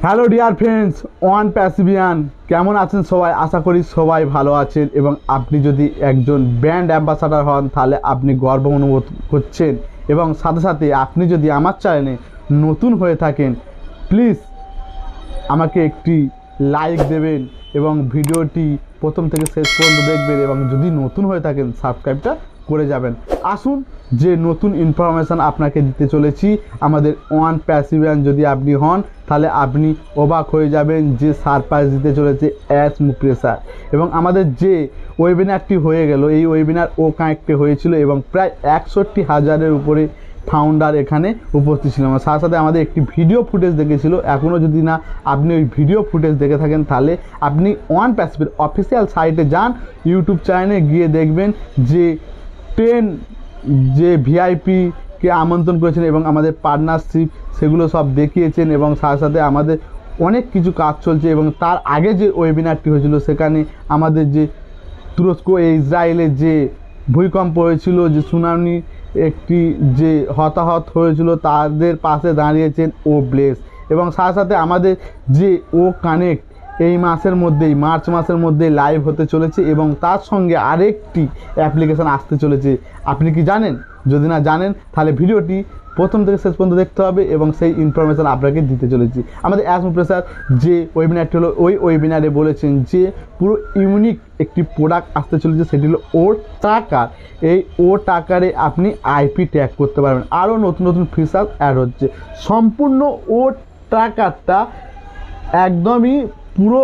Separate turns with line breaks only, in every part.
Hello dear friends, one প্যাসিভিয়ান কেমন আছেন সবাই? আশা করি সবাই ভালো আছেন এবং আপনি যদি একজন ব্র্যান্ড অ্যাম্বাসাডার হন তাহলে আপনি গর্ব অনুভব করছেন। এবং সাথে সাথে আপনি যদি আমার চ্যানেলে নতুন হয়ে থাকেন প্লিজ আমাকে একটি লাইক দেবেন এবং ভিডিওটি প্রথম থেকে শেষ পর্যন্ত দেখবেন এবং যদি নতুন হয়ে থাকেন সাবস্ক্রাইবটা করে যাবেন। আসুন যে নতুন ইনফরমেশান আপনাকে দিতে চলেছি আমাদের ওয়ান প্যাসিভিয়ান যদি আপনি হন তাহলে আপনি অবাক হয়ে যাবেন যে সারপ্রাইজ দিতে চলেছে অ্যাস মুপ্রেসার। এবং আমাদের যে ওয়েবিনারটি হয়ে গেল, এই ওয়েবিনার O-canect হয়েছিল এবং প্রায় 61,000-এর উপরে ফাউন্ডার এখানে উপস্থিত ছিল। সাথে সাথে আমাদের একটি ভিডিও ফুটেজ দেখেছিল। এখনও যদি না আপনি ওই ভিডিও ফুটেজ দেখে থাকেন তাহলে আপনি ওয়ান প্যাসিভের অফিসিয়াল সাইটে যান, ইউটিউব চ্যানেলে গিয়ে দেখবেন যে 10 যে ভিআইপিকে আমন্ত্রণ করেছেন এবং আমাদের পার্টনারশিপ সেগুলো সব দেখিয়েছেন এবং সাথে সাথে আমাদের অনেক কিছু কাজ চলছে। এবং তার আগে যে ওয়েবিনারটি হয়েছিল সেখানে আমাদের যে তুরস্ক ইসরায়েলে যে ভূমিকম্প হয়েছিল, যে সুনামি একটি যে হতাহত হয়েছিল তাদের পাশে দাঁড়িয়েছেন O-bless। এবং সাথে সাথে আমাদের যে O-canect এই মাসের মধ্যেই মার্চ মাসের মধ্যে লাইভ হতে চলেছে এবং তার সঙ্গে আরেকটি অ্যাপ্লিকেশান আসতে চলেছে। আপনি কি জানেন? যদি না জানেন তাহলে ভিডিওটি প্রথম থেকে শেষ পর্যন্ত দেখতে হবে এবং সেই ইনফরমেশান আপনাকে দিতে চলেছি। আমাদের অ্যাস মুপ্রেসার যে ওয়েবিনারটি হলো ওই ওয়েবিনারে বলেছেন যে পুরো ইউনিক একটি প্রোডাক্ট আসতে চলেছে, সেটি হলো O-tacker। এই O-tackerে আপনি আইপি ট্যাগ করতে পারবেন। আরও নতুন নতুন ফিচার অ্যাড হচ্ছে। সম্পূর্ণ O-tackerটা একদমই পুরো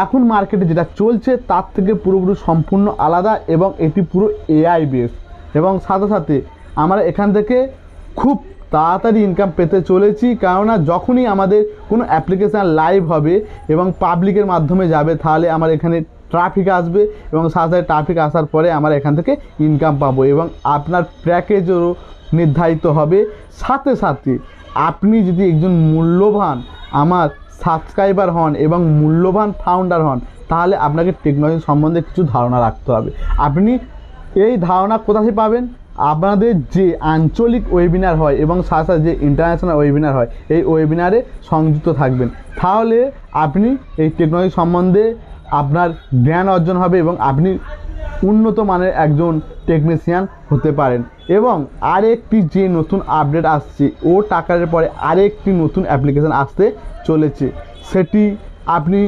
এখন মার্কেটে যেটা চলছে তার থেকে পুরোপুরি সম্পূর্ণ আলাদা এবং এটি পুরো AI বেস। এবং সাথে সাথে আমরা এখান থেকে খুব তাড়াতাড়ি ইনকাম পেতে চলেছি, কেননা যখনই আমাদের কোনো অ্যাপ্লিকেশান লাইভ হবে এবং পাবলিকের মাধ্যমে যাবে তাহলে আমার এখানে ট্রাফিক আসবে এবং সাথে সাথে ট্রাফিক আসার পরে আমরা এখান থেকে ইনকাম পাবো এবং আপনার প্যাকেজও নির্ধারিত হবে। সাথে সাথে আপনি যদি একজন মূল্যবান আমার সাবস্ক্রাইবার হন এবং মূল্যবান ফাউন্ডার হন তাহলে আপনাকে টেকনোলজি সম্বন্ধে কিছু ধারণা রাখতে হবে। আপনি এই ধারণা কোথা থেকে পাবেন? আপনাদের যে আঞ্চলিক ওয়েবিনার হয় এবং সাথে সাথে যে ইন্টারন্যাশনাল ওয়েবিনার হয় এই ওয়েবিনারে সংযুক্ত থাকবেন, তাহলে আপনি এই টেকনোলজি সম্বন্ধে আপনার জ্ঞান অর্জন হবে এবং আপনি উন্নত মানের একজন টেকনিশিয়ান হতে পারেন। এবং আরেকটি যে নতুন আপডেট আসছে O-tackerের পরে আরেকটি নতুন অ্যাপ্লিকেশান আসতে চলেছে, সেটি আপনি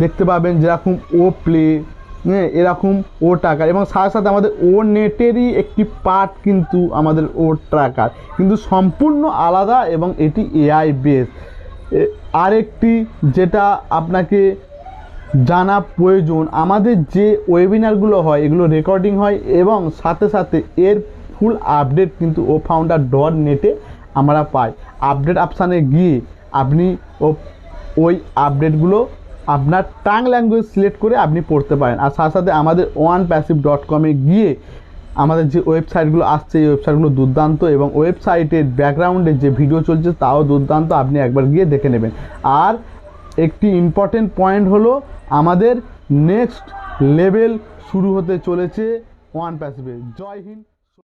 দেখতে পাবেন যেরকম O-play এরকম O-tacker এবং সাথে সাথে আমাদের O-netেরই একটি পার্ট কিন্তু আমাদের O-tacker, কিন্তু সম্পূর্ণ আলাদা এবং এটি AI বেস। আরেকটি যেটা আপনাকে জানা প্রয়োজন, আমাদের যে ওয়েবিনারগুলো হয় এগুলো রেকর্ডিং হয় এবং সাথে সাথে এর ফুল আপডেট কিন্তু o-founder.net-এ আমরা পাই। আপডেট অপশানে গিয়ে আপনি ওই আপডেটগুলো আপনার টাং ল্যাঙ্গুয়েজ সিলেক্ট করে আপনি পড়তে পারেন। আর সাথে সাথে আমাদের onpassive.com-এ গিয়ে আমাদের যে ওয়েবসাইটগুলো আসছে এই ওয়েবসাইটগুলো দুর্দান্ত এবং ওয়েবসাইটের ব্যাকগ্রাউন্ডে যে ভিডিও চলছে তাও দুর্দান্ত, আপনি একবার গিয়ে দেখে নেবেন। আর একটি ইম্পর্টেন্ট পয়েন্ট হলো আমাদের নেক্সট লেভেল শুরু হতে চলেছে ওয়ান প্যাসিভে। জয় হিন্দ।